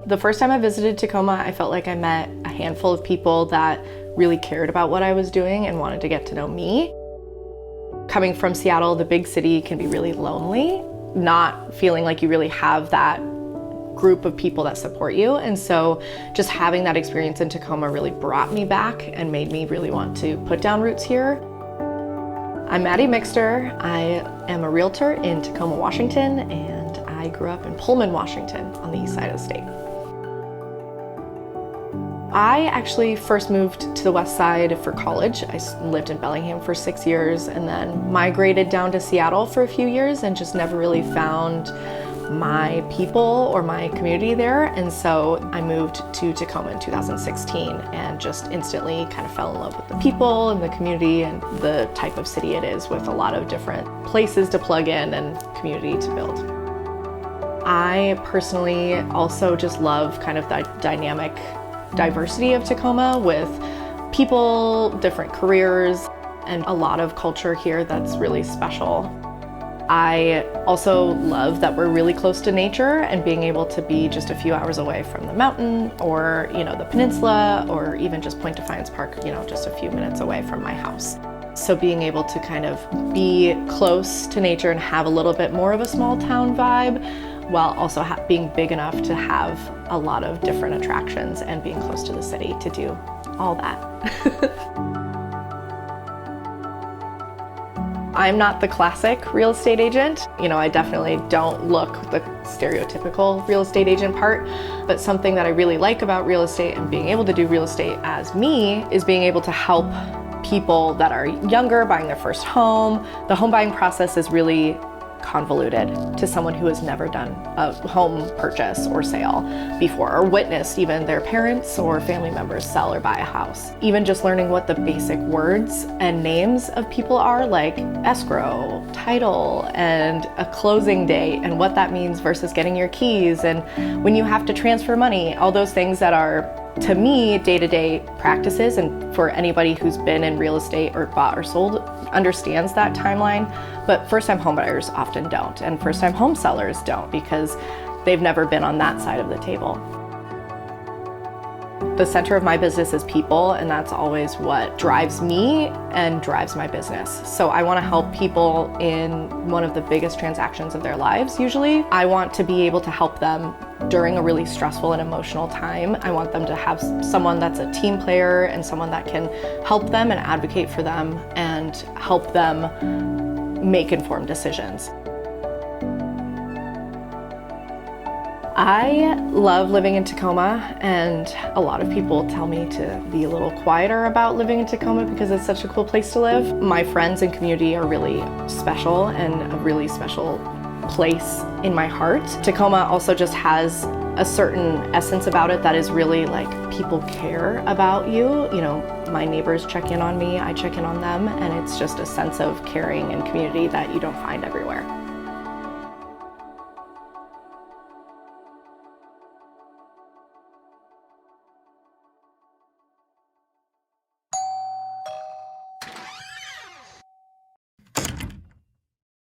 The first time I visited Tacoma, I felt like I met a handful of people that really cared about what I was doing and wanted to get to know me. Coming from Seattle, the big city can be really lonely, not feeling like you really have that group of people that support you. And so just having that experience in Tacoma really brought me back and made me really want to put down roots here. I'm Maddy Mixter. I am a realtor in Tacoma, Washington, and I grew up in Pullman, Washington on the east side of the state. I actually first moved to the west side for college. I lived in Bellingham for 6 years and then migrated down to Seattle for a few years and just never really found my people or my community there. And so I moved to Tacoma in 2016 and just instantly kind of fell in love with the people and the community and the type of city it is, with a lot of different places to plug in and community to build. I personally also just love kind of the dynamic diversity of Tacoma, with people, different careers, and a lot of culture here that's really special. I also love that we're really close to nature and being able to be just a few hours away from the mountain or, the peninsula, or even just Point Defiance Park, just a few minutes away from my house. So being able to kind of be close to nature and have a little bit more of a small town vibe, while also being big enough to have a lot of different attractions and being close to the city to do all that. I'm not the classic real estate agent. I definitely don't look the stereotypical real estate agent part, but something that I really like about real estate and being able to do real estate as me is being able to help people that are younger buying their first home. The home buying process is really convoluted to someone who has never done a home purchase or sale before, or witnessed even their parents or family members sell or buy a house. Even just learning what the basic words and names of people are, like escrow, title, and a closing date, and what that means versus getting your keys, and when you have to transfer money, all those things that are, to me, day-to-day practices, and for anybody who's been in real estate or bought or sold understands that timeline, but first-time homebuyers often don't, and first-time home sellers don't, because they've never been on that side of the table. The center of my business is people, and that's always what drives me and drives my business. So I want to help people in one of the biggest transactions of their lives, usually. I want to be able to help them during a really stressful and emotional time. I want them to have someone that's a team player and someone that can help them and advocate for them and help them make informed decisions. I love living in Tacoma, and a lot of people tell me to be a little quieter about living in Tacoma because it's such a cool place to live. My friends and community are really special and a really special place in my heart. Tacoma also just has a certain essence about it that is really like, people care about you. My neighbors check in on me, I check in on them, and it's just a sense of caring and community that you don't find everywhere.